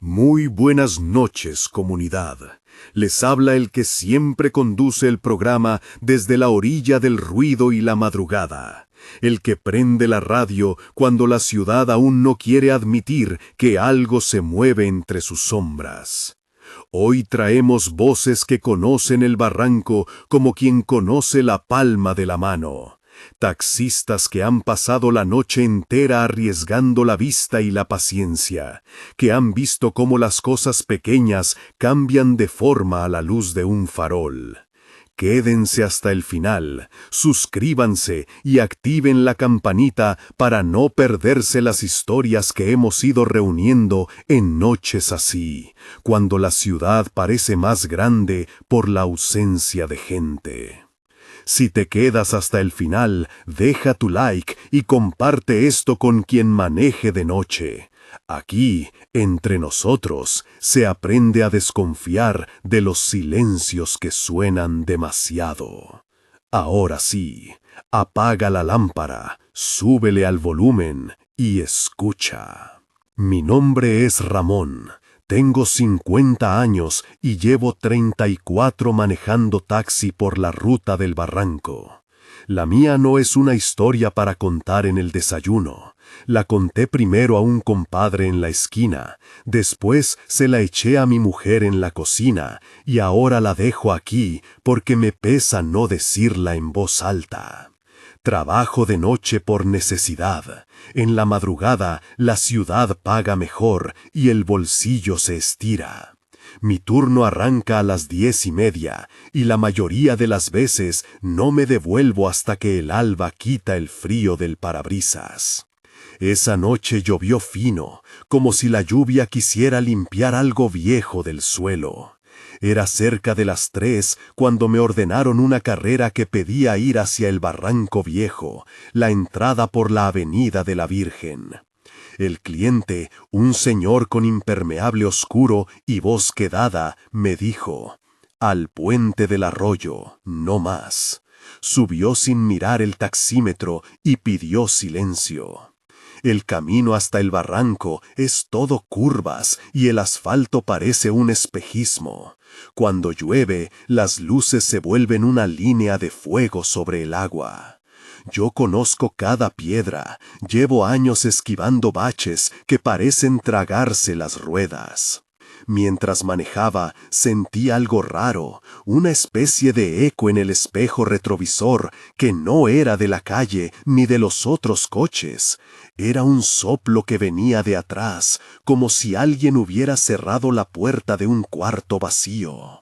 Muy buenas noches, comunidad. Les habla el que siempre conduce el programa desde la orilla del ruido y la madrugada. El que prende la radio cuando la ciudad aún no quiere admitir que algo se mueve entre sus sombras. Hoy traemos voces que conocen el barranco como quien conoce la palma de la mano. Taxistas que han pasado la noche entera arriesgando la vista y la paciencia, que han visto cómo las cosas pequeñas cambian de forma a la luz de un farol. Quédense hasta el final, suscríbanse y activen la campanita para no perderse las historias que hemos ido reuniendo en noches así, cuando la ciudad parece más grande por la ausencia de gente. Si te quedas hasta el final, deja tu like y comparte esto con quien maneje de noche. Aquí, entre nosotros, se aprende a desconfiar de los silencios que suenan demasiado. Ahora sí, apaga la lámpara, súbele al volumen y escucha. Mi nombre es Ramón. Tengo 50 años y llevo 34 manejando taxi por la ruta del barranco. La mía no es una historia para contar en el desayuno. La conté primero a un compadre en la esquina, después se la eché a mi mujer en la cocina y ahora la dejo aquí porque me pesa no decirla en voz alta. Trabajo de noche por necesidad. En la madrugada la ciudad paga mejor y el bolsillo se estira. Mi turno arranca a las 10:30 y la mayoría de las veces no me devuelvo hasta que el alba quita el frío del parabrisas. Esa noche llovió fino, como si la lluvia quisiera limpiar algo viejo del suelo. Era cerca de las 3 cuando me ordenaron una carrera que pedía ir hacia el Barranco Viejo, la entrada por la Avenida de la Virgen. El cliente, un señor con impermeable oscuro y voz quedada, me dijo: «Al puente del arroyo, no más». Subió sin mirar el taxímetro y pidió silencio. El camino hasta el barranco es todo curvas y el asfalto parece un espejismo. Cuando llueve, las luces se vuelven una línea de fuego sobre el agua. Yo conozco cada piedra, llevo años esquivando baches que parecen tragarse las ruedas. Mientras manejaba, sentí algo raro, una especie de eco en el espejo retrovisor que no era de la calle ni de los otros coches. Era un soplo que venía de atrás, como si alguien hubiera cerrado la puerta de un cuarto vacío.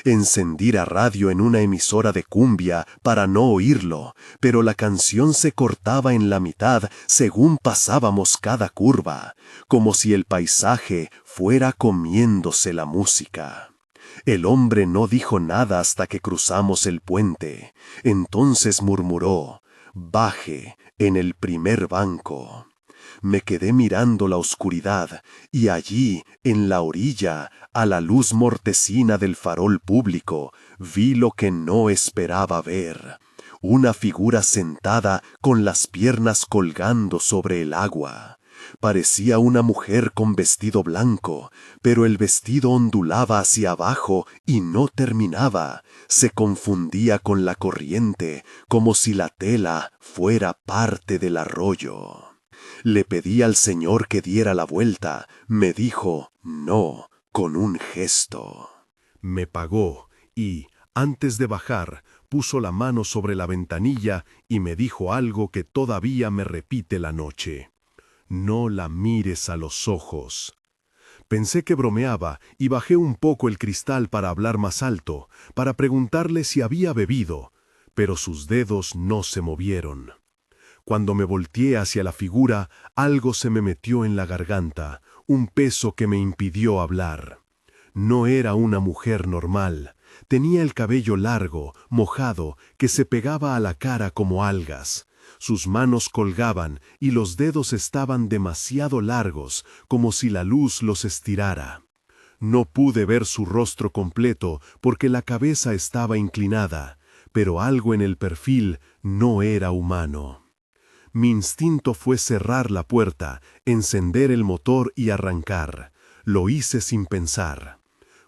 Encendí la radio en una emisora de cumbia para no oírlo, pero la canción se cortaba en la mitad según pasábamos cada curva, como si el paisaje fuera comiéndose la música. El hombre no dijo nada hasta que cruzamos el puente. Entonces murmuró: «Baje en el primer banco». Me quedé mirando la oscuridad y allí, en la orilla, a la luz mortecina del farol público, vi lo que no esperaba ver. Una figura sentada con las piernas colgando sobre el agua. Parecía una mujer con vestido blanco, pero el vestido ondulaba hacia abajo y no terminaba. Se confundía con la corriente, como si la tela fuera parte del arroyo. Le pedí al señor que diera la vuelta. Me dijo no, con un gesto. Me pagó y, antes de bajar, puso la mano sobre la ventanilla y me dijo algo que todavía me repite la noche: «No la mires a los ojos». Pensé que bromeaba y bajé un poco el cristal para hablar más alto, para preguntarle si había bebido, pero sus dedos no se movieron. Cuando me volteé hacia la figura, algo se me metió en la garganta, un peso que me impidió hablar. No era una mujer normal. Tenía el cabello largo, mojado, que se pegaba a la cara como algas. Sus manos colgaban y los dedos estaban demasiado largos, como si la luz los estirara. No pude ver su rostro completo porque la cabeza estaba inclinada, pero algo en el perfil no era humano. Mi instinto fue cerrar la puerta, encender el motor y arrancar. Lo hice sin pensar.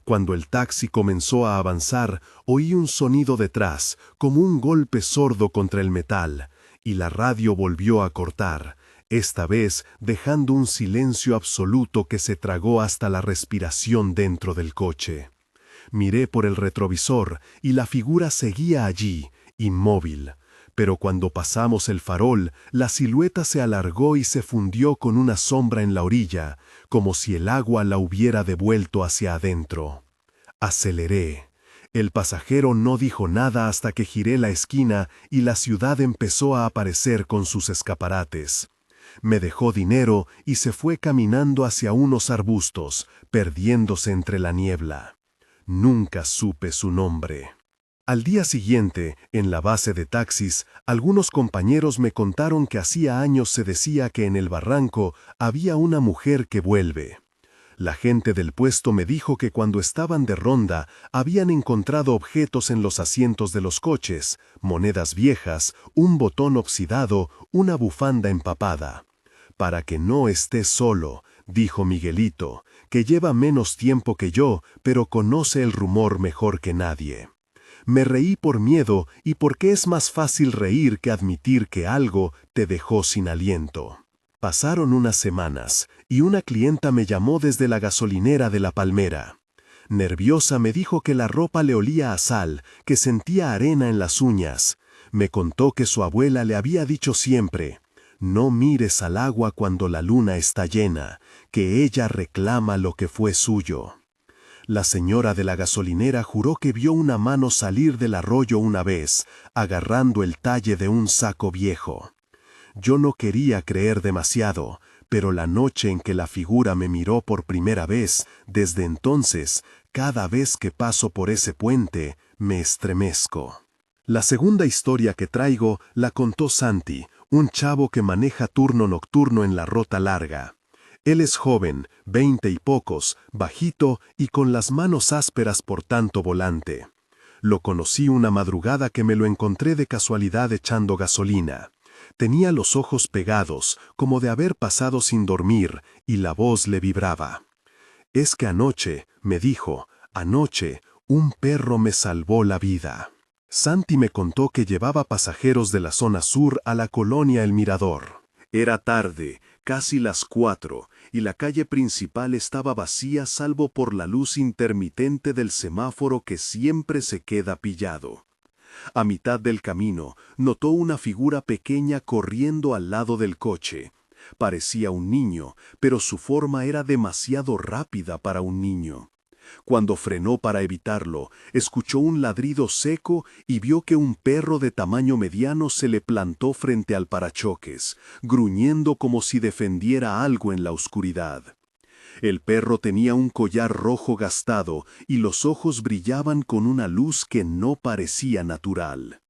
Cuando el taxi comenzó a avanzar, oí un sonido detrás, como un golpe sordo contra el metal, y la radio volvió a cortar, esta vez dejando un silencio absoluto que se tragó hasta la respiración dentro del coche. Miré por el retrovisor y la figura seguía allí, inmóvil. Pero cuando pasamos el farol, la silueta se alargó y se fundió con una sombra en la orilla, como si el agua la hubiera devuelto hacia adentro. Aceleré. El pasajero no dijo nada hasta que giré la esquina y la ciudad empezó a aparecer con sus escaparates. Me dejó dinero y se fue caminando hacia unos arbustos, perdiéndose entre la niebla. Nunca supe su nombre. Al día siguiente, en la base de taxis, algunos compañeros me contaron que hacía años se decía que en el barranco había una mujer que vuelve. La gente del puesto me dijo que cuando estaban de ronda habían encontrado objetos en los asientos de los coches, monedas viejas, un botón oxidado, una bufanda empapada. «Para que no estés solo», dijo Miguelito, que lleva menos tiempo que yo, pero conoce el rumor mejor que nadie. Me reí por miedo y porque es más fácil reír que admitir que algo te dejó sin aliento. Pasaron unas semanas y una clienta me llamó desde la gasolinera de La Palmera. Nerviosa me dijo que la ropa le olía a sal, que sentía arena en las uñas. Me contó que su abuela le había dicho siempre: «No mires al agua cuando la luna está llena, que ella reclama lo que fue suyo». La señora de la gasolinera juró que vio una mano salir del arroyo una vez, agarrando el talle de un saco viejo. Yo no quería creer demasiado, pero la noche en que la figura me miró por primera vez, desde entonces, cada vez que paso por ese puente, me estremezco. La segunda historia que traigo la contó Santi, un chavo que maneja turno nocturno en la Rota Larga. Él es joven, 20 y pocos, bajito y con las manos ásperas por tanto volante. Lo conocí una madrugada que me lo encontré de casualidad echando gasolina. Tenía los ojos pegados, como de haber pasado sin dormir, y la voz le vibraba. «Es que anoche», me dijo, «anoche, un perro me salvó la vida». Santi me contó que llevaba pasajeros de la zona sur a la colonia El Mirador. Era tarde, casi las 4, y la calle principal estaba vacía salvo por la luz intermitente del semáforo que siempre se queda pillado. A mitad del camino, notó una figura pequeña corriendo al lado del coche. Parecía un niño, pero su forma era demasiado rápida para un niño. Cuando frenó para evitarlo, escuchó un ladrido seco y vio que un perro de tamaño mediano se le plantó frente al parachoques, gruñendo como si defendiera algo en la oscuridad. El perro tenía un collar rojo gastado y los ojos brillaban con una luz que no parecía natural.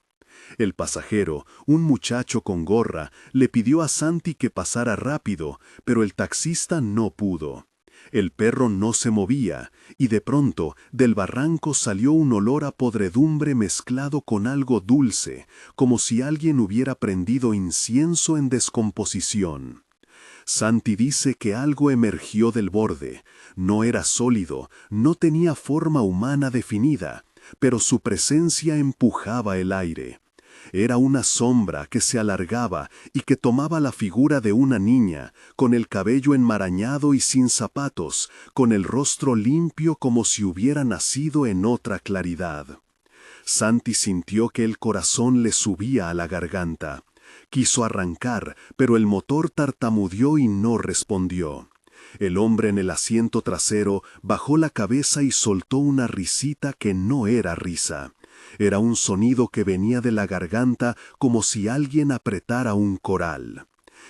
El pasajero, un muchacho con gorra, le pidió a Santi que pasara rápido, pero el taxista no pudo. El perro no se movía, y de pronto del barranco salió un olor a podredumbre mezclado con algo dulce, como si alguien hubiera prendido incienso en descomposición. Santi dice que algo emergió del borde. No era sólido, no tenía forma humana definida, pero su presencia empujaba el aire. Era una sombra que se alargaba y que tomaba la figura de una niña, con el cabello enmarañado y sin zapatos, con el rostro limpio como si hubiera nacido en otra claridad. Santi sintió que el corazón le subía a la garganta. Quiso arrancar, pero el motor tartamudeó y no respondió. El hombre en el asiento trasero bajó la cabeza y soltó una risita que no era risa. Era un sonido que venía de la garganta como si alguien apretara un coral.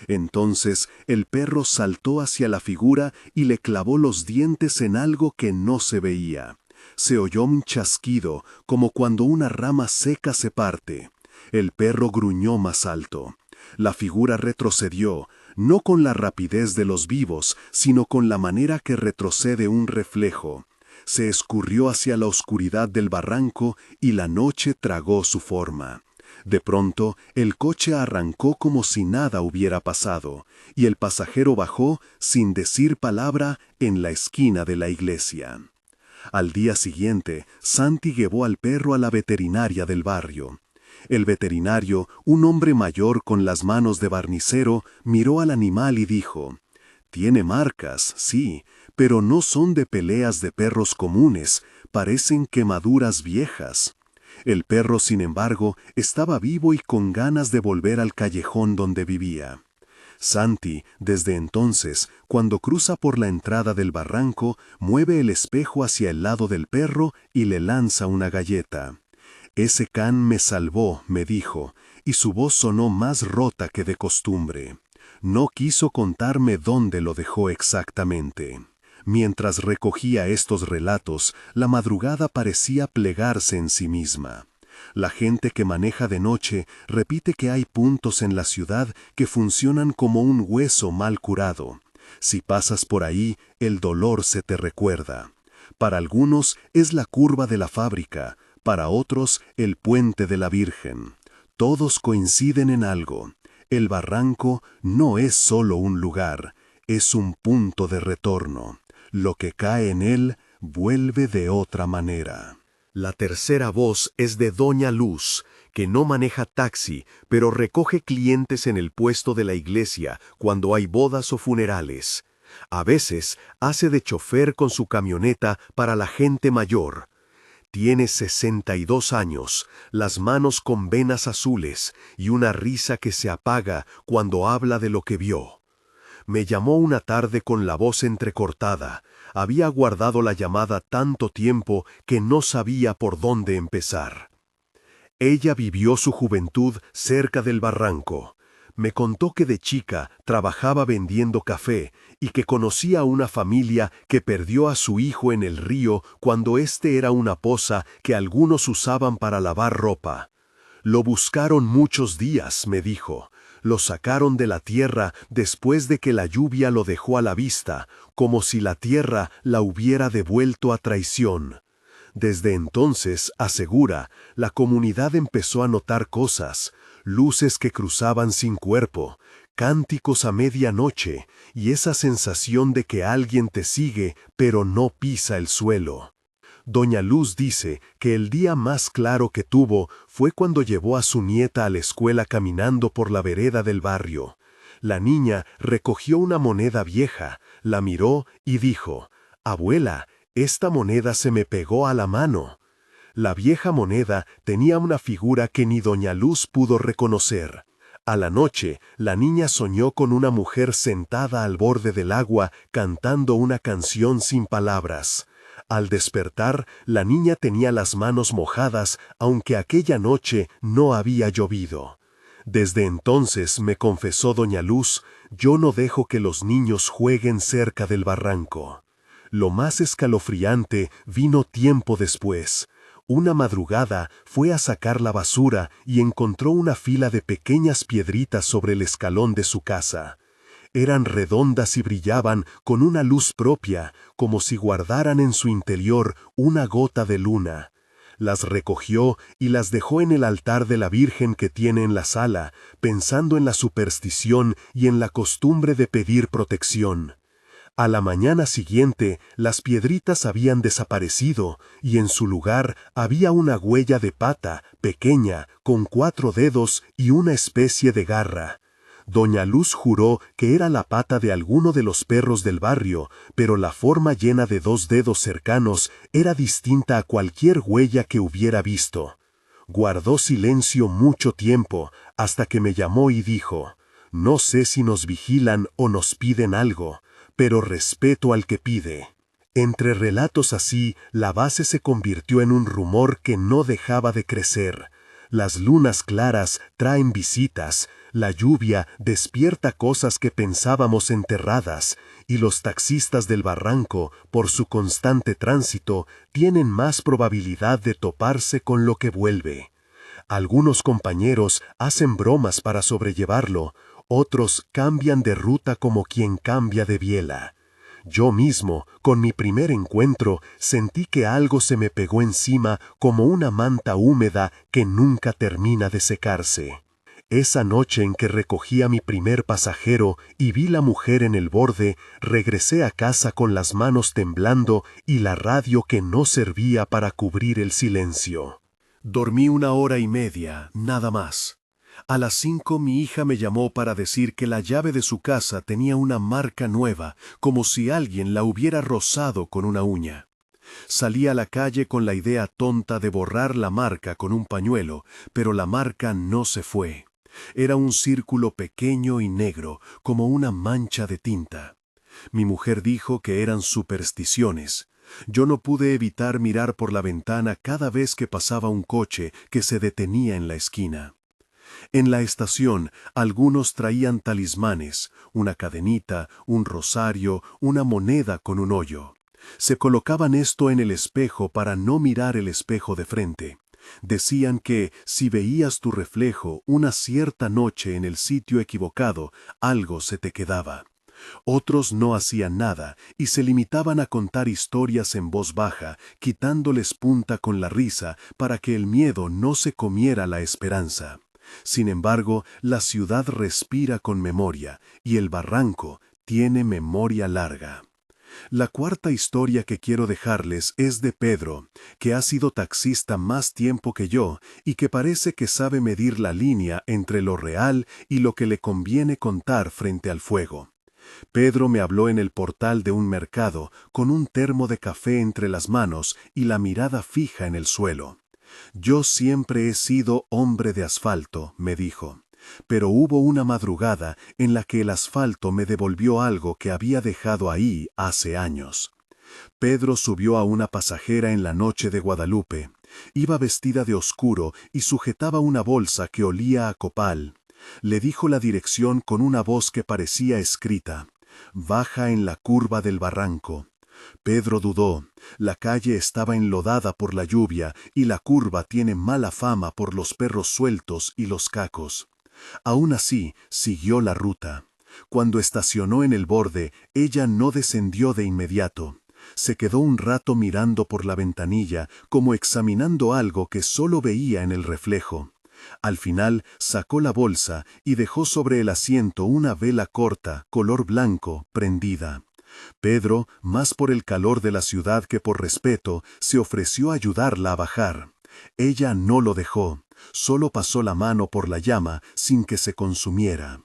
Entonces el perro saltó hacia la figura y le clavó los dientes en algo que no se veía. Se oyó un chasquido, como cuando una rama seca se parte. El perro gruñó más alto. La figura retrocedió, no con la rapidez de los vivos, sino con la manera que retrocede un reflejo. Se escurrió hacia la oscuridad del barranco y la noche tragó su forma. De pronto, el coche arrancó como si nada hubiera pasado, y el pasajero bajó, sin decir palabra, en la esquina de la iglesia. Al día siguiente, Santi llevó al perro a la veterinaria del barrio. El veterinario, un hombre mayor con las manos de barnicero, miró al animal y dijo: «Tiene marcas, sí, pero no son de peleas de perros comunes, parecen quemaduras viejas». El perro, sin embargo, estaba vivo y con ganas de volver al callejón donde vivía. Santi, desde entonces, cuando cruza por la entrada del barranco, mueve el espejo hacia el lado del perro y le lanza una galleta. «Ese can me salvó», me dijo, y su voz sonó más rota que de costumbre. No quiso contarme dónde lo dejó exactamente. Mientras recogía estos relatos, la madrugada parecía plegarse en sí misma. La gente que maneja de noche repite que hay puntos en la ciudad que funcionan como un hueso mal curado. Si pasas por ahí, el dolor se te recuerda. Para algunos es la curva de la fábrica, para otros el puente de la Virgen. Todos coinciden en algo. El barranco no es solo un lugar, es un punto de retorno. Lo que cae en él vuelve de otra manera. La tercera voz es de Doña Luz, que no maneja taxi, pero recoge clientes en el puesto de la iglesia cuando hay bodas o funerales. A veces hace de chofer con su camioneta para la gente mayor. Tiene 62 años, las manos con venas azules y una risa que se apaga cuando habla de lo que vio. Me llamó una tarde con la voz entrecortada. Había guardado la llamada tanto tiempo que no sabía por dónde empezar. Ella vivió su juventud cerca del barranco. Me contó que de chica trabajaba vendiendo café y que conocía a una familia que perdió a su hijo en el río cuando éste era una poza que algunos usaban para lavar ropa. Lo buscaron muchos días, me dijo. Lo sacaron de la tierra después de que la lluvia lo dejó a la vista, como si la tierra la hubiera devuelto a traición. Desde entonces, asegura, la comunidad empezó a notar cosas, luces que cruzaban sin cuerpo, cánticos a medianoche y esa sensación de que alguien te sigue pero no pisa el suelo. Doña Luz dice que el día más claro que tuvo fue cuando llevó a su nieta a la escuela caminando por la vereda del barrio. La niña recogió una moneda vieja, la miró y dijo: «Abuela, esta moneda se me pegó a la mano». La vieja moneda tenía una figura que ni Doña Luz pudo reconocer. A la noche, la niña soñó con una mujer sentada al borde del agua cantando una canción sin palabras. Al despertar, la niña tenía las manos mojadas, aunque aquella noche no había llovido. Desde entonces, me confesó Doña Luz, yo no dejo que los niños jueguen cerca del barranco. Lo más escalofriante vino tiempo después. Una madrugada fue a sacar la basura y encontró una fila de pequeñas piedritas sobre el escalón de su casa. Eran redondas y brillaban con una luz propia, como si guardaran en su interior una gota de luna. Las recogió y las dejó en el altar de la Virgen que tiene en la sala, pensando en la superstición y en la costumbre de pedir protección. A la mañana siguiente, las piedritas habían desaparecido y en su lugar había una huella de pata, pequeña, con 4 dedos y una especie de garra. Doña Luz juró que era la pata de alguno de los perros del barrio, pero la forma llena de 2 dedos cercanos era distinta a cualquier huella que hubiera visto. Guardó silencio mucho tiempo, hasta que me llamó y dijo: «No sé si nos vigilan o nos piden algo, pero respeto al que pide». Entre relatos así, la base se convirtió en un rumor que no dejaba de crecer. Las lunas claras traen visitas, la lluvia despierta cosas que pensábamos enterradas, y los taxistas del barranco, por su constante tránsito, tienen más probabilidad de toparse con lo que vuelve. Algunos compañeros hacen bromas para sobrellevarlo, otros cambian de ruta como quien cambia de biela. Yo mismo, con mi primer encuentro, sentí que algo se me pegó encima como una manta húmeda que nunca termina de secarse. Esa noche en que recogí a mi primer pasajero y vi la mujer en el borde, regresé a casa con las manos temblando y la radio que no servía para cubrir el silencio. Dormí 1 hora y media, nada más. A las 5 mi hija me llamó para decir que la llave de su casa tenía una marca nueva, como si alguien la hubiera rozado con una uña. Salí a la calle con la idea tonta de borrar la marca con un pañuelo, pero la marca no se fue. Era un círculo pequeño y negro, como una mancha de tinta. Mi mujer dijo que eran supersticiones. Yo no pude evitar mirar por la ventana cada vez que pasaba un coche que se detenía en la esquina. En la estación, algunos traían talismanes, una cadenita, un rosario, una moneda con un hoyo. Se colocaban esto en el espejo para no mirar el espejo de frente. Decían que, si veías tu reflejo una cierta noche en el sitio equivocado, algo se te quedaba. Otros no hacían nada y se limitaban a contar historias en voz baja, quitándoles punta con la risa para que el miedo no se comiera la esperanza. Sin embargo, la ciudad respira con memoria y el barranco tiene memoria larga. La cuarta historia que quiero dejarles es de Pedro, que ha sido taxista más tiempo que yo y que parece que sabe medir la línea entre lo real y lo que le conviene contar frente al fuego. Pedro me habló en el portal de un mercado, con un termo de café entre las manos y la mirada fija en el suelo. Yo siempre he sido hombre de asfalto, me dijo, pero hubo una madrugada en la que el asfalto me devolvió algo que había dejado ahí hace años. Pedro subió a una pasajera en la noche de Guadalupe. Iba vestida de oscuro y sujetaba una bolsa que olía a copal. Le dijo la dirección con una voz que parecía escrita: «Baja en la curva del barranco». Pedro dudó. La calle estaba enlodada por la lluvia y la curva tiene mala fama por los perros sueltos y los cacos. Aún así, siguió la ruta. Cuando estacionó en el borde, ella no descendió de inmediato. Se quedó un rato mirando por la ventanilla, como examinando algo que solo veía en el reflejo. Al final sacó la bolsa y dejó sobre el asiento una vela corta, color blanco, prendida. Pedro, más por el calor de la ciudad que por respeto, se ofreció a ayudarla a bajar. Ella no lo dejó, solo pasó la mano por la llama sin que se consumiera.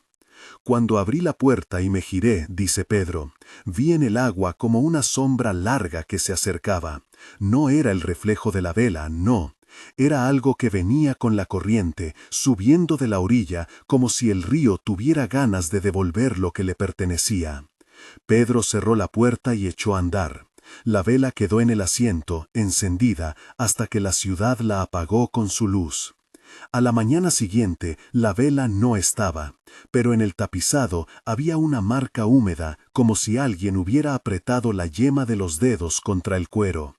Cuando abrí la puerta y me giré, dice Pedro, vi en el agua como una sombra larga que se acercaba. No era el reflejo de la vela, no. Era algo que venía con la corriente, subiendo de la orilla, como si el río tuviera ganas de devolver lo que le pertenecía. Pedro cerró la puerta y echó a andar. La vela quedó en el asiento, encendida, hasta que la ciudad la apagó con su luz. A la mañana siguiente, la vela no estaba, pero en el tapizado había una marca húmeda, como si alguien hubiera apretado la yema de los dedos contra el cuero.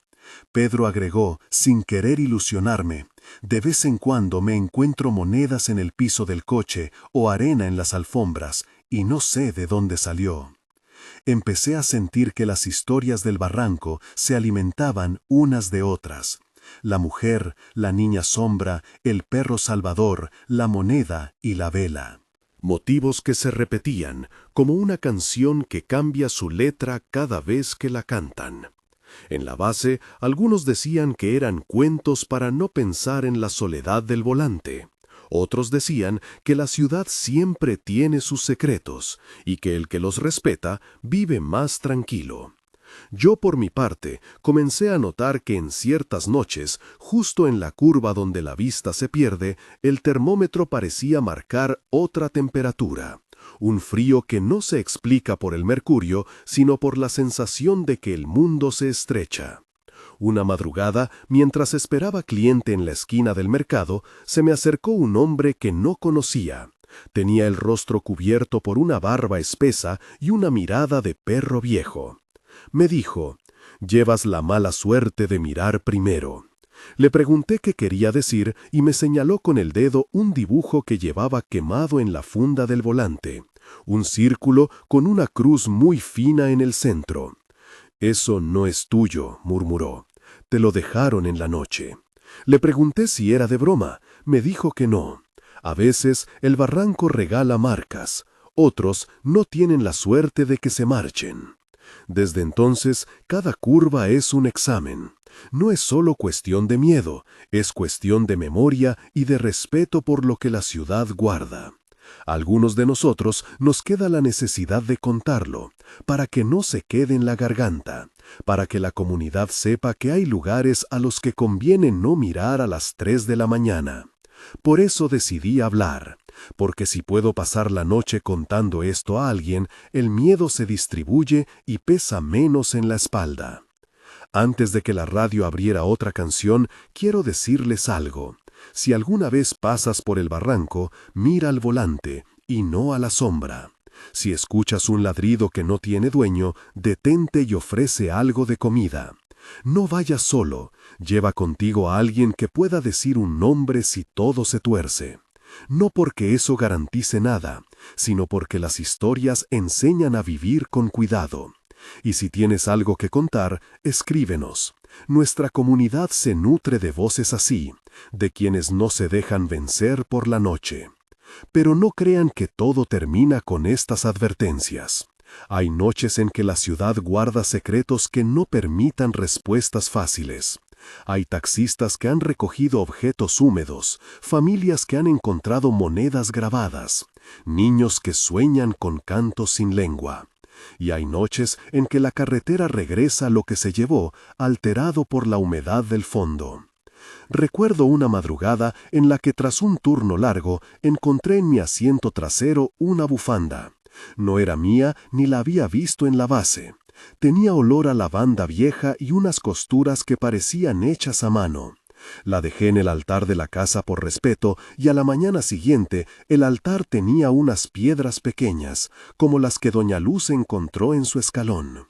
Pedro agregó, sin querer ilusionarme: «De vez en cuando me encuentro monedas en el piso del coche o arena en las alfombras, y no sé de dónde salió». Empecé a sentir que las historias del barranco se alimentaban unas de otras. La mujer, la niña sombra, el perro salvador, la moneda y la vela. Motivos que se repetían, como una canción que cambia su letra cada vez que la cantan. En la base, algunos decían que eran cuentos para no pensar en la soledad del volante. Otros decían que la ciudad siempre tiene sus secretos y que el que los respeta vive más tranquilo. Yo, por mi parte, comencé a notar que en ciertas noches, justo en la curva donde la vista se pierde, el termómetro parecía marcar otra temperatura. Un frío que no se explica por el mercurio, sino por la sensación de que el mundo se estrecha. Una madrugada, mientras esperaba cliente en la esquina del mercado, se me acercó un hombre que no conocía. Tenía el rostro cubierto por una barba espesa y una mirada de perro viejo. Me dijo: «Llevas la mala suerte de mirar primero». Le pregunté qué quería decir y me señaló con el dedo un dibujo que llevaba quemado en la funda del volante. Un círculo con una cruz muy fina en el centro. «Eso no es tuyo», murmuró. «Te lo dejaron en la noche». Le pregunté si era de broma. Me dijo que no. A veces el barranco regala marcas. Otros no tienen la suerte de que se marchen. Desde entonces, cada curva es un examen. No es solo cuestión de miedo, es cuestión de memoria y de respeto por lo que la ciudad guarda. A algunos de nosotros nos queda la necesidad de contarlo, para que no se quede en la garganta, para que la comunidad sepa que hay lugares a los que conviene no mirar a las 3 de la mañana. Por eso decidí hablar, porque si puedo pasar la noche contando esto a alguien, el miedo se distribuye y pesa menos en la espalda. Antes de que la radio abriera otra canción, quiero decirles algo. Si alguna vez pasas por el barranco, mira al volante y no a la sombra. Si escuchas un ladrido que no tiene dueño, detente y ofrece algo de comida. No vayas solo, lleva contigo a alguien que pueda decir un nombre si todo se tuerce. No porque eso garantice nada, sino porque las historias enseñan a vivir con cuidado. Y si tienes algo que contar, escríbenos. Nuestra comunidad se nutre de voces así, de quienes no se dejan vencer por la noche. Pero no crean que todo termina con estas advertencias. Hay noches en que la ciudad guarda secretos que no permitan respuestas fáciles. Hay taxistas que han recogido objetos húmedos, familias que han encontrado monedas grabadas, niños que sueñan con cantos sin lengua. Y hay noches en que la carretera regresa lo que se llevó, alterado por la humedad del fondo. Recuerdo una madrugada en la que tras un turno largo encontré en mi asiento trasero una bufanda. No era mía ni la había visto en la base. Tenía olor a lavanda vieja y unas costuras que parecían hechas a mano. La dejé en el altar de la casa por respeto y a la mañana siguiente el altar tenía unas piedras pequeñas, como las que doña Luz encontró en su escalón.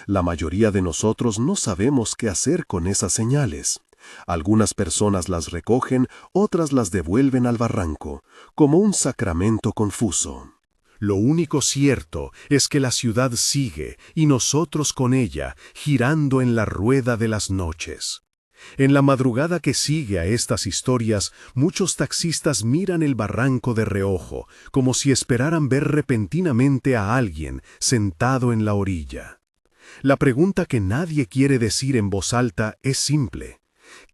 La mayoría de nosotros no sabemos qué hacer con esas señales. Algunas personas las recogen, otras las devuelven al barranco, como un sacramento confuso. Lo único cierto es que la ciudad sigue, y nosotros con ella, girando en la rueda de las noches. En la madrugada que sigue a estas historias, muchos taxistas miran el barranco de reojo, como si esperaran ver repentinamente a alguien sentado en la orilla. La pregunta que nadie quiere decir en voz alta es simple.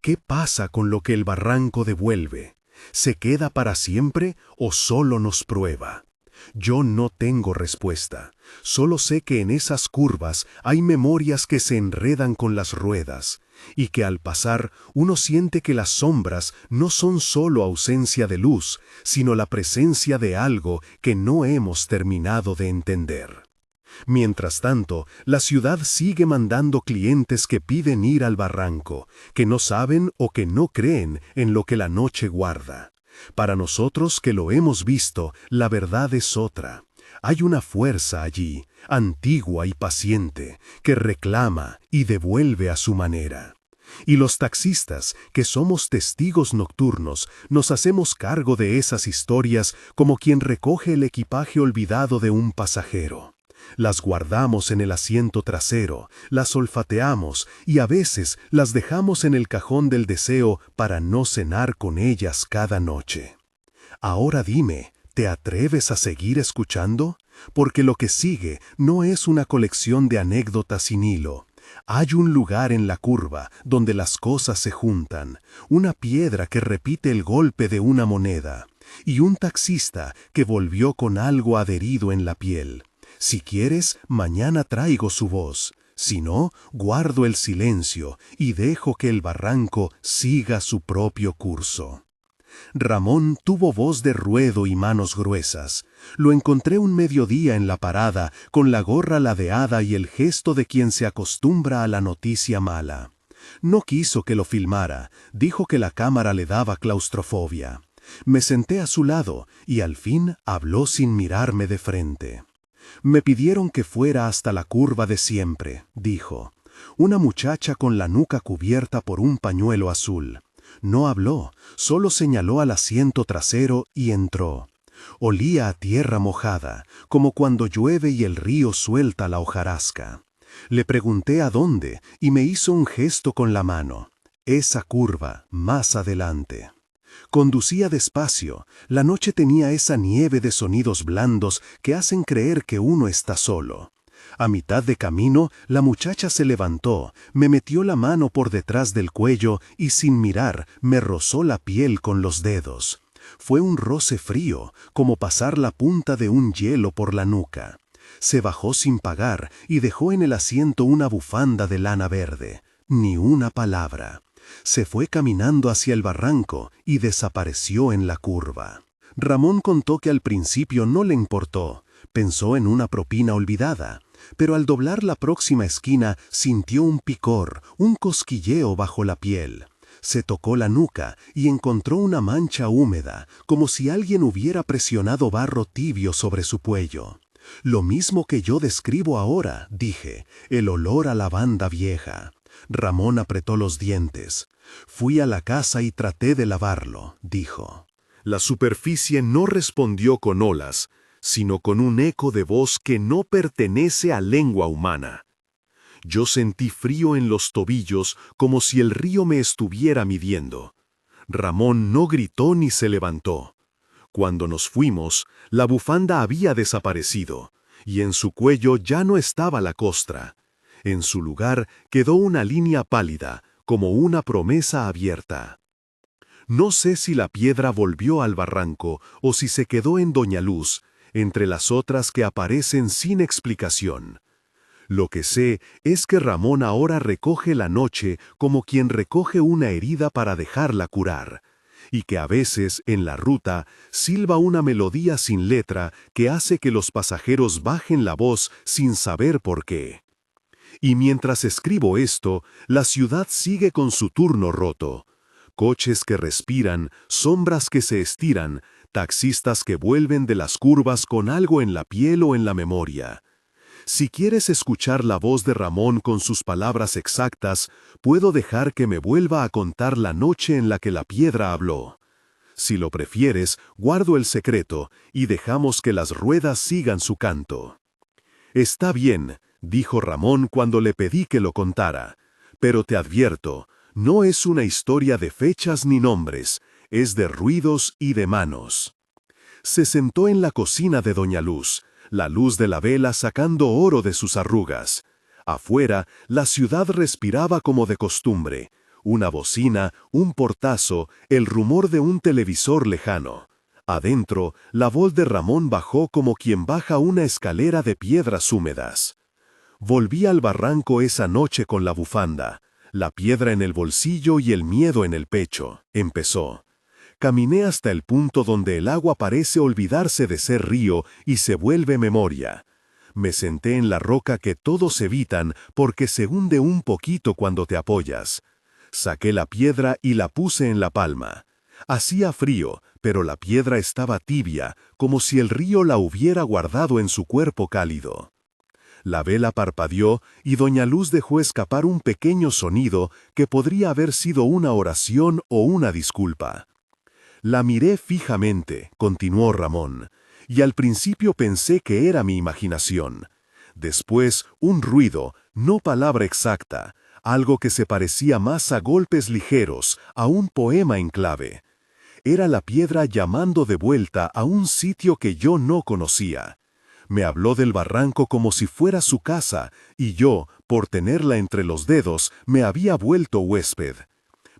¿Qué pasa con lo que el barranco devuelve? ¿Se queda para siempre o solo nos prueba? Yo no tengo respuesta. Solo sé que en esas curvas hay memorias que se enredan con las ruedas, y que al pasar uno siente que las sombras no son solo ausencia de luz, sino la presencia de algo que no hemos terminado de entender. Mientras tanto, la ciudad sigue mandando clientes que piden ir al barranco, que no saben o que no creen en lo que la noche guarda. Para nosotros que lo hemos visto, la verdad es otra. Hay una fuerza allí, antigua y paciente, que reclama y devuelve a su manera. Y los taxistas, que somos testigos nocturnos, nos hacemos cargo de esas historias como quien recoge el equipaje olvidado de un pasajero. Las guardamos en el asiento trasero, las olfateamos y a veces las dejamos en el cajón del deseo para no cenar con ellas cada noche. Ahora dime, ¿te atreves a seguir escuchando? Porque lo que sigue no es una colección de anécdotas sin hilo. Hay un lugar en la curva donde las cosas se juntan, una piedra que repite el golpe de una moneda, y un taxista que volvió con algo adherido en la piel. Si quieres, mañana traigo su voz. Si no, guardo el silencio y dejo que el barranco siga su propio curso. Ramón tuvo voz de ruedo y manos gruesas. Lo encontré un mediodía en la parada, con la gorra ladeada y el gesto de quien se acostumbra a la noticia mala. No quiso que lo filmara, dijo que la cámara le daba claustrofobia. Me senté a su lado y al fin habló sin mirarme de frente. Me pidieron que fuera hasta la curva de siempre, dijo. Una muchacha con la nuca cubierta por un pañuelo azul. No habló, solo señaló al asiento trasero y entró. Olía a tierra mojada, como cuando llueve y el río suelta la hojarasca. Le pregunté a dónde y me hizo un gesto con la mano. Esa curva, más adelante. Conducía despacio. La noche tenía esa nieve de sonidos blandos que hacen creer que uno está solo. A mitad de camino, la muchacha se levantó, me metió la mano por detrás del cuello y sin mirar me rozó la piel con los dedos. Fue un roce frío, como pasar la punta de un hielo por la nuca. Se bajó sin pagar y dejó en el asiento una bufanda de lana verde. Ni una palabra. Se fue caminando hacia el barranco y desapareció en la curva. Ramón contó que al principio no le importó. Pensó en una propina olvidada. Pero al doblar la próxima esquina sintió un picor, un cosquilleo bajo la piel. Se tocó la nuca y encontró una mancha húmeda, como si alguien hubiera presionado barro tibio sobre su cuello. Lo mismo que yo describo ahora, dije, el olor a lavanda vieja. Ramón apretó los dientes. Fui a la casa y traté de lavarlo, dijo. La superficie no respondió con olas, sino con un eco de voz que no pertenece a lengua humana. Yo sentí frío en los tobillos como si el río me estuviera midiendo. Ramón no gritó ni se levantó. Cuando nos fuimos, la bufanda había desaparecido, y en su cuello ya no estaba la costra. En su lugar quedó una línea pálida, como una promesa abierta. No sé si la piedra volvió al barranco o si se quedó en Doña Luz, entre las otras que aparecen sin explicación. Lo que sé es que Ramón ahora recoge la noche como quien recoge una herida para dejarla curar, y que a veces, en la ruta, silba una melodía sin letra que hace que los pasajeros bajen la voz sin saber por qué. Y mientras escribo esto, la ciudad sigue con su turno roto. Coches que respiran, sombras que se estiran, taxistas que vuelven de las curvas con algo en la piel o en la memoria. Si quieres escuchar la voz de Ramón con sus palabras exactas, puedo dejar que me vuelva a contar la noche en la que la piedra habló. Si lo prefieres, guardo el secreto y dejamos que las ruedas sigan su canto. Está bien, dijo Ramón cuando le pedí que lo contara, pero te advierto, no es una historia de fechas ni nombres, es de ruidos y de manos. Se sentó en la cocina de Doña Luz, la luz de la vela sacando oro de sus arrugas. Afuera, la ciudad respiraba como de costumbre. Una bocina, un portazo, el rumor de un televisor lejano. Adentro, la voz de Ramón bajó como quien baja una escalera de piedras húmedas. Volví al barranco esa noche con la bufanda, la piedra en el bolsillo y el miedo en el pecho. Empezó. Caminé hasta el punto donde el agua parece olvidarse de ser río y se vuelve memoria. Me senté en la roca que todos evitan porque se hunde un poquito cuando te apoyas. Saqué la piedra y la puse en la palma. Hacía frío, pero la piedra estaba tibia, como si el río la hubiera guardado en su cuerpo cálido. La vela parpadeó y Doña Luz dejó escapar un pequeño sonido que podría haber sido una oración o una disculpa. La miré fijamente, continuó Ramón, y al principio pensé que era mi imaginación. Después, un ruido, no palabra exacta, algo que se parecía más a golpes ligeros, a un poema en clave. Era la piedra llamando de vuelta a un sitio que yo no conocía. Me habló del barranco como si fuera su casa, y yo, por tenerla entre los dedos, me había vuelto huésped.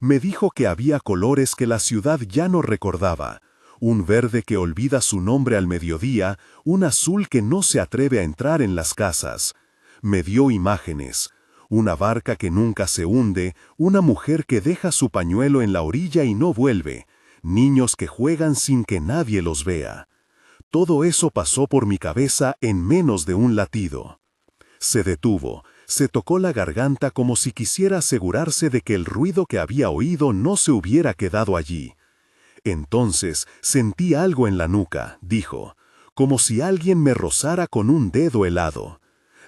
Me dijo que había colores que la ciudad ya no recordaba, un verde que olvida su nombre al mediodía, un azul que no se atreve a entrar en las casas. Me dio imágenes, una barca que nunca se hunde, una mujer que deja su pañuelo en la orilla y no vuelve, niños que juegan sin que nadie los vea. Todo eso pasó por mi cabeza en menos de un latido. Se detuvo, se tocó la garganta como si quisiera asegurarse de que el ruido que había oído no se hubiera quedado allí. Entonces sentí algo en la nuca, dijo, como si alguien me rozara con un dedo helado.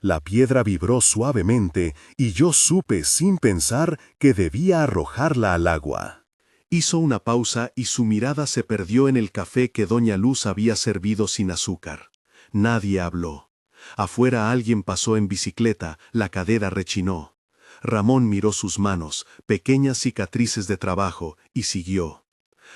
La piedra vibró suavemente y yo supe sin pensar que debía arrojarla al agua. Hizo una pausa y su mirada se perdió en el café que doña Luz había servido sin azúcar. Nadie habló. Afuera alguien pasó en bicicleta, la cadera rechinó. Ramón miró sus manos, pequeñas cicatrices de trabajo, y siguió.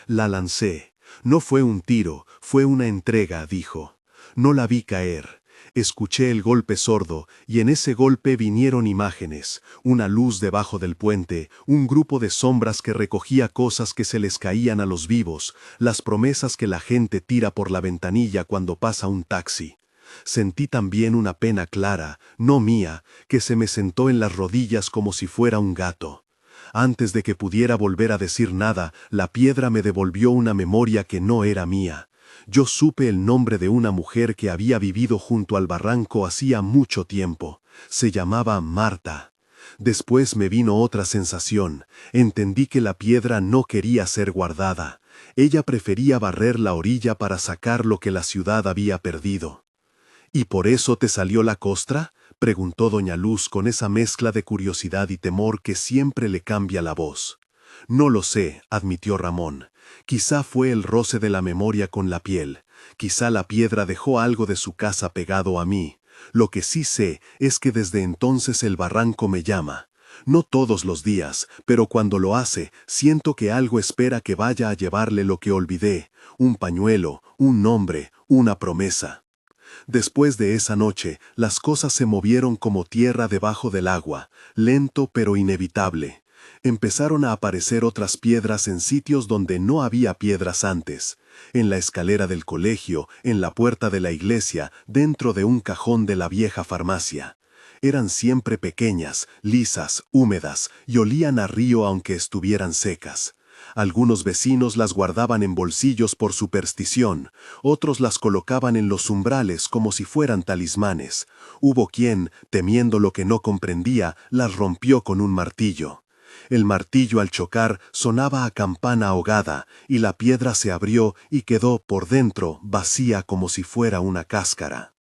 La lancé. No fue un tiro, fue una entrega, dijo. No la vi caer. Escuché el golpe sordo, y en ese golpe vinieron imágenes, una luz debajo del puente, un grupo de sombras que recogía cosas que se les caían a los vivos, las promesas que la gente tira por la ventanilla cuando pasa un taxi. Sentí también una pena clara, no mía, que se me sentó en las rodillas como si fuera un gato. Antes de que pudiera volver a decir nada, la piedra me devolvió una memoria que no era mía. Yo supe el nombre de una mujer que había vivido junto al barranco hacía mucho tiempo. Se llamaba Marta. Después me vino otra sensación. Entendí que la piedra no quería ser guardada. Ella prefería barrer la orilla para sacar lo que la ciudad había perdido. ¿Y por eso te salió la costra?, preguntó doña Luz con esa mezcla de curiosidad y temor que siempre le cambia la voz. No lo sé, admitió Ramón. Quizá fue el roce de la memoria con la piel. Quizá la piedra dejó algo de su casa pegado a mí. Lo que sí sé es que desde entonces el barranco me llama. No todos los días, pero cuando lo hace, siento que algo espera que vaya a llevarle lo que olvidé, un pañuelo, un nombre, una promesa. Después de esa noche, las cosas se movieron como tierra debajo del agua, lento pero inevitable. Empezaron a aparecer otras piedras en sitios donde no había piedras antes, en la escalera del colegio, en la puerta de la iglesia, dentro de un cajón de la vieja farmacia. Eran siempre pequeñas, lisas, húmedas, y olían a río aunque estuvieran secas. Algunos vecinos las guardaban en bolsillos por superstición, otros las colocaban en los umbrales como si fueran talismanes. Hubo quien, temiendo lo que no comprendía, las rompió con un martillo. El martillo al chocar sonaba a campana ahogada, y la piedra se abrió y quedó por dentro vacía como si fuera una cáscara.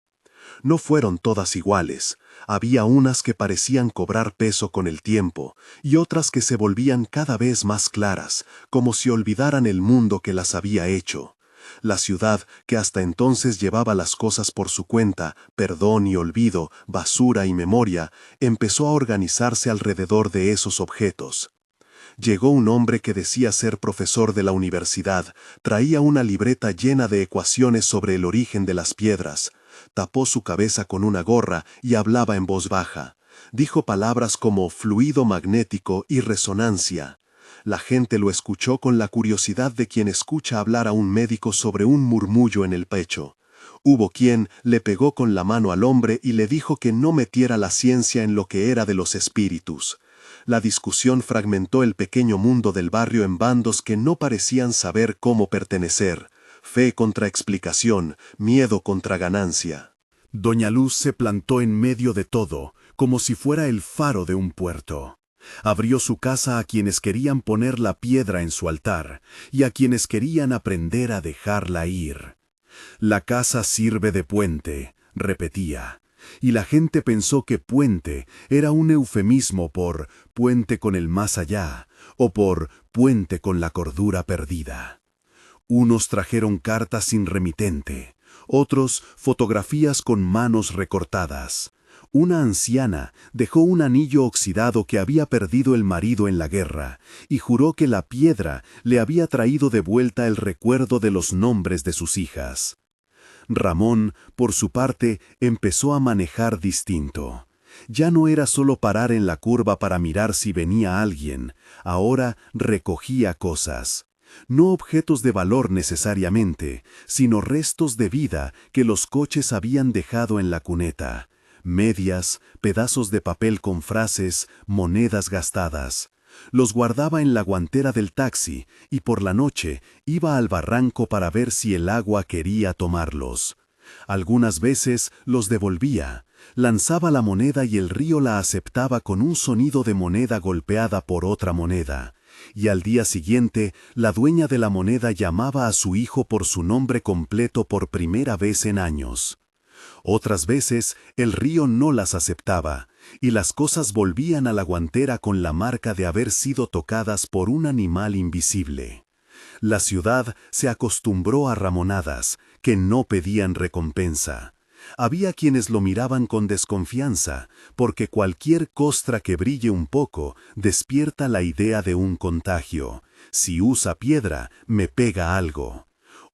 No fueron todas iguales. Había unas que parecían cobrar peso con el tiempo, y otras que se volvían cada vez más claras, como si olvidaran el mundo que las había hecho. La ciudad, que hasta entonces llevaba las cosas por su cuenta, perdón y olvido, basura y memoria, empezó a organizarse alrededor de esos objetos. Llegó un hombre que decía ser profesor de la universidad, traía una libreta llena de ecuaciones sobre el origen de las piedras. Tapó su cabeza con una gorra y hablaba en voz baja. Dijo palabras como fluido magnético y resonancia. La gente lo escuchó con la curiosidad de quien escucha hablar a un médico sobre un murmullo en el pecho. Hubo quien le pegó con la mano al hombre y le dijo que no metiera la ciencia en lo que era de los espíritus. La discusión fragmentó el pequeño mundo del barrio en bandos que no parecían saber cómo pertenecer. Fe contra explicación, miedo contra ganancia. Doña Luz se plantó en medio de todo, como si fuera el faro de un puerto. Abrió su casa a quienes querían poner la piedra en su altar y a quienes querían aprender a dejarla ir. La casa sirve de puente, repetía, y la gente pensó que puente era un eufemismo por puente con el más allá o por puente con la cordura perdida. Unos trajeron cartas sin remitente, otros fotografías con manos recortadas. Una anciana dejó un anillo oxidado que había perdido el marido en la guerra y juró que la piedra le había traído de vuelta el recuerdo de los nombres de sus hijas. Ramón, por su parte, empezó a manejar distinto. Ya no era solo parar en la curva para mirar si venía alguien, ahora recogía cosas. No objetos de valor necesariamente, sino restos de vida que los coches habían dejado en la cuneta. Medias, pedazos de papel con frases, monedas gastadas. Los guardaba en la guantera del taxi y por la noche iba al barranco para ver si el agua quería tomarlos. Algunas veces los devolvía. Lanzaba la moneda y el río la aceptaba con un sonido de moneda golpeada por otra moneda. Y al día siguiente, la dueña de la moneda llamaba a su hijo por su nombre completo por primera vez en años. Otras veces, el río no las aceptaba, y las cosas volvían a la guantera con la marca de haber sido tocadas por un animal invisible. La ciudad se acostumbró a ramonadas, que no pedían recompensa. Había quienes lo miraban con desconfianza, porque cualquier costra que brille un poco despierta la idea de un contagio. Si usa piedra, me pega algo.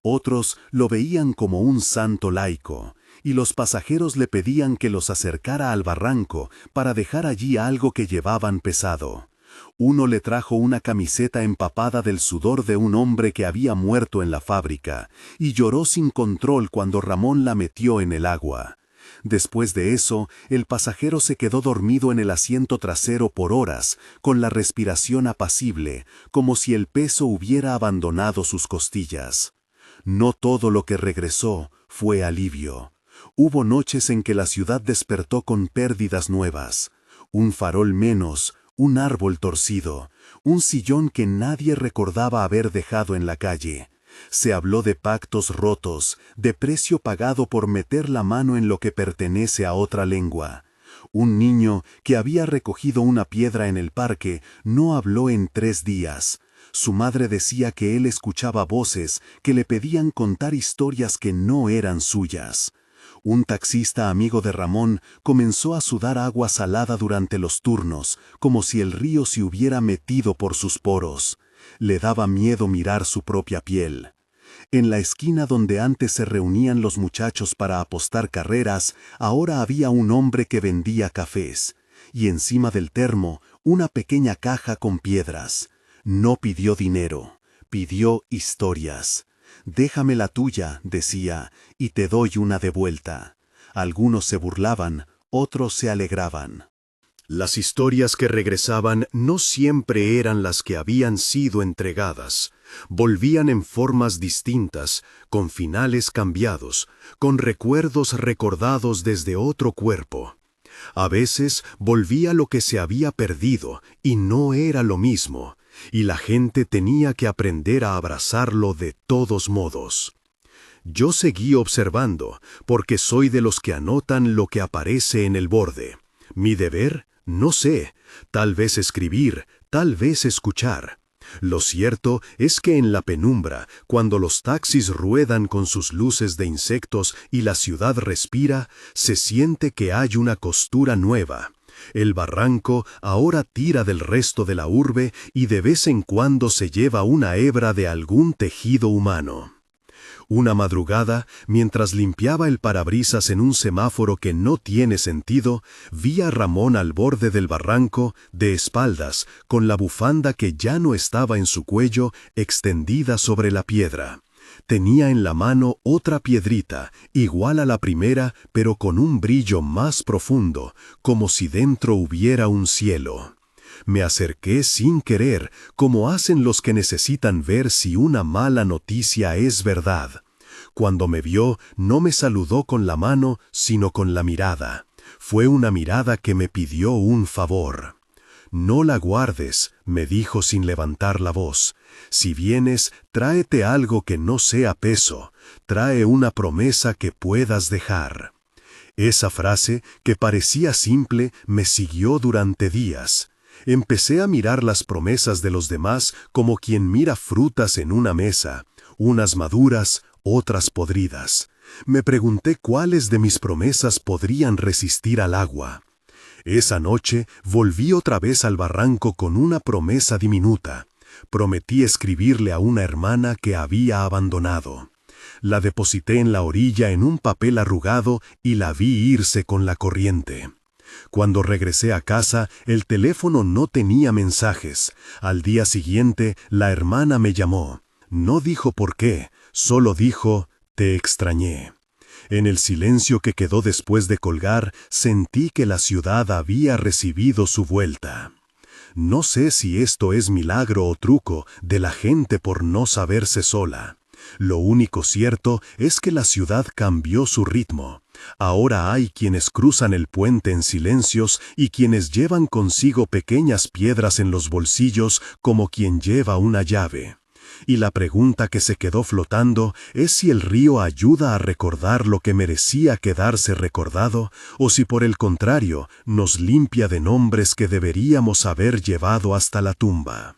Otros lo veían como un santo laico, y los pasajeros le pedían que los acercara al barranco para dejar allí algo que llevaban pesado. Uno le trajo una camiseta empapada del sudor de un hombre que había muerto en la fábrica, y lloró sin control cuando Ramón la metió en el agua. Después de eso, el pasajero se quedó dormido en el asiento trasero por horas, con la respiración apacible, como si el peso hubiera abandonado sus costillas. No todo lo que regresó fue alivio. Hubo noches en que la ciudad despertó con pérdidas nuevas. Un farol menos, un árbol torcido, un sillón que nadie recordaba haber dejado en la calle. Se habló de pactos rotos, de precio pagado por meter la mano en lo que pertenece a otra lengua. Un niño que había recogido una piedra en el parque no habló en 3 días. Su madre decía que él escuchaba voces que le pedían contar historias que no eran suyas. Un taxista amigo de Ramón comenzó a sudar agua salada durante los turnos, como si el río se hubiera metido por sus poros. Le daba miedo mirar su propia piel. En la esquina donde antes se reunían los muchachos para apostar carreras, ahora había un hombre que vendía cafés, y encima del termo una pequeña caja con piedras. No pidió dinero, pidió historias. «Déjame la tuya», decía, «y te doy una de vuelta». Algunos se burlaban, otros se alegraban. Las historias que regresaban no siempre eran las que habían sido entregadas. Volvían en formas distintas, con finales cambiados, con recuerdos recordados desde otro cuerpo. A veces volvía lo que se había perdido, y no era lo mismo, y la gente tenía que aprender a abrazarlo de todos modos. Yo seguí observando, porque soy de los que anotan lo que aparece en el borde. Mi deber, no sé, tal vez escribir, tal vez escuchar. Lo cierto es que en la penumbra, cuando los taxis ruedan con sus luces de insectos y la ciudad respira, se siente que hay una costura nueva. El barranco ahora tira del resto de la urbe y de vez en cuando se lleva una hebra de algún tejido humano. Una madrugada, mientras limpiaba el parabrisas en un semáforo que no tiene sentido, vi a Ramón al borde del barranco, de espaldas, con la bufanda que ya no estaba en su cuello, extendida sobre la piedra. Tenía en la mano otra piedrita, igual a la primera, pero con un brillo más profundo, como si dentro hubiera un cielo. Me acerqué sin querer, como hacen los que necesitan ver si una mala noticia es verdad. Cuando me vio, no me saludó con la mano, sino con la mirada. Fue una mirada que me pidió un favor. «No la guardes», me dijo sin levantar la voz. «Si vienes, tráete algo que no sea peso. Trae una promesa que puedas dejar». Esa frase, que parecía simple, me siguió durante días. Empecé a mirar las promesas de los demás como quien mira frutas en una mesa, unas maduras, otras podridas. Me pregunté cuáles de mis promesas podrían resistir al agua. Esa noche volví otra vez al barranco con una promesa diminuta. Prometí escribirle a una hermana que había abandonado. La deposité en la orilla en un papel arrugado y la vi irse con la corriente. Cuando regresé a casa, el teléfono no tenía mensajes. Al día siguiente, la hermana me llamó. No dijo por qué, solo dijo, «Te extrañé». En el silencio que quedó después de colgar, sentí que la ciudad había recibido su vuelta. No sé si esto es milagro o truco de la gente por no saberse sola. Lo único cierto es que la ciudad cambió su ritmo. Ahora hay quienes cruzan el puente en silencios y quienes llevan consigo pequeñas piedras en los bolsillos como quien lleva una llave. Y la pregunta que se quedó flotando es si el río ayuda a recordar lo que merecía quedarse recordado, o si por el contrario nos limpia de nombres que deberíamos haber llevado hasta la tumba.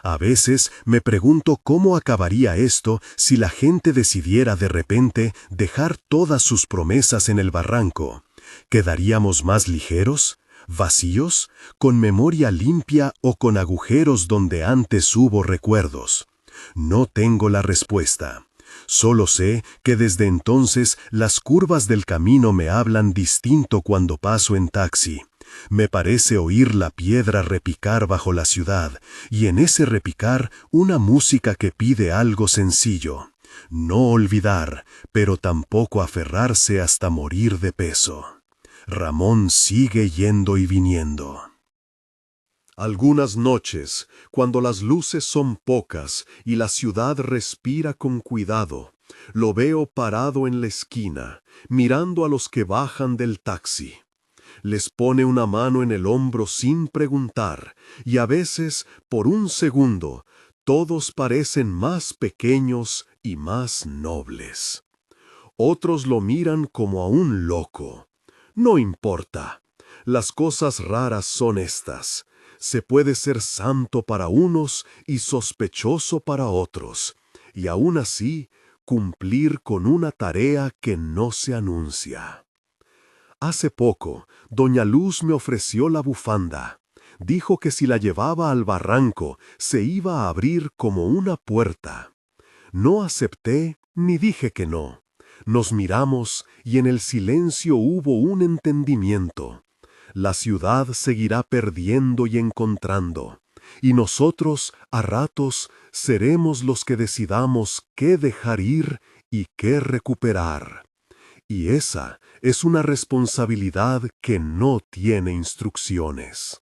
A veces me pregunto cómo acabaría esto si la gente decidiera de repente dejar todas sus promesas en el barranco. ¿Quedaríamos más ligeros? ¿Vacíos? ¿Con memoria limpia o con agujeros donde antes hubo recuerdos? No tengo la respuesta. Solo sé que desde entonces las curvas del camino me hablan distinto cuando paso en taxi. Me parece oír la piedra repicar bajo la ciudad, y en ese repicar una música que pide algo sencillo. No olvidar, pero tampoco aferrarse hasta morir de peso. Ramón sigue yendo y viniendo. Algunas noches, cuando las luces son pocas y la ciudad respira con cuidado, lo veo parado en la esquina, mirando a los que bajan del taxi. Les pone una mano en el hombro sin preguntar, y a veces, por un segundo, todos parecen más pequeños y más nobles. Otros lo miran como a un loco. No importa. Las cosas raras son estas. Se puede ser santo para unos y sospechoso para otros, y aún así cumplir con una tarea que no se anuncia. Hace poco, doña Luz me ofreció la bufanda. Dijo que si la llevaba al barranco, se iba a abrir como una puerta. No acepté ni dije que no. Nos miramos y en el silencio hubo un entendimiento. La ciudad seguirá perdiendo y encontrando, y nosotros, a ratos, seremos los que decidamos qué dejar ir y qué recuperar. Y esa es una responsabilidad que no tiene instrucciones.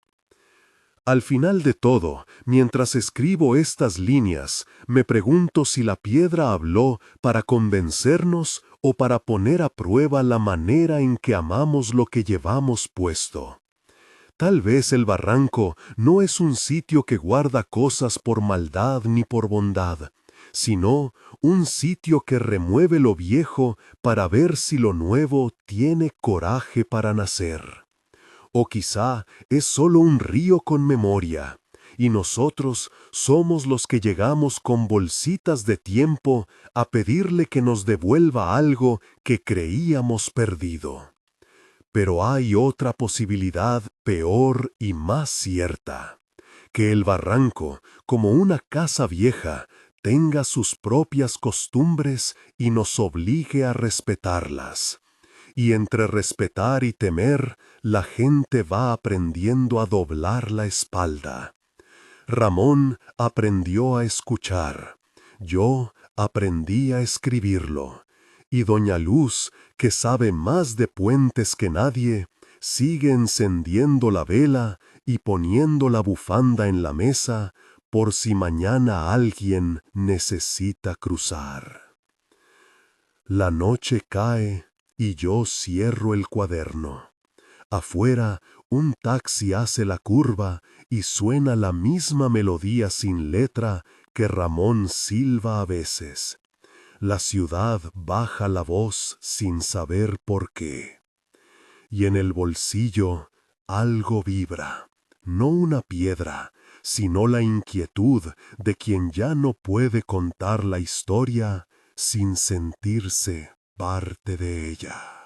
Al final de todo, mientras escribo estas líneas, me pregunto si la piedra habló para convencernos o para poner a prueba la manera en que amamos lo que llevamos puesto. Tal vez el barranco no es un sitio que guarda cosas por maldad ni por bondad, sino un sitio que remueve lo viejo para ver si lo nuevo tiene coraje para nacer. O quizá es solo un río con memoria, y nosotros somos los que llegamos con bolsitas de tiempo a pedirle que nos devuelva algo que creíamos perdido. Pero hay otra posibilidad peor y más cierta, que el barranco, como una casa vieja, tenga sus propias costumbres y nos obligue a respetarlas. Y entre respetar y temer, la gente va aprendiendo a doblar la espalda. Ramón aprendió a escuchar. Yo aprendí a escribirlo. Y doña Luz, que sabe más de puentes que nadie, sigue encendiendo la vela y poniendo la bufanda en la mesa por si mañana alguien necesita cruzar. La noche cae y yo cierro el cuaderno. Afuera, un taxi hace la curva y suena la misma melodía sin letra que Ramón silba a veces. La ciudad baja la voz sin saber por qué. Y en el bolsillo algo vibra, no una piedra, sino la inquietud de quien ya no puede contar la historia sin sentirse parte de ella.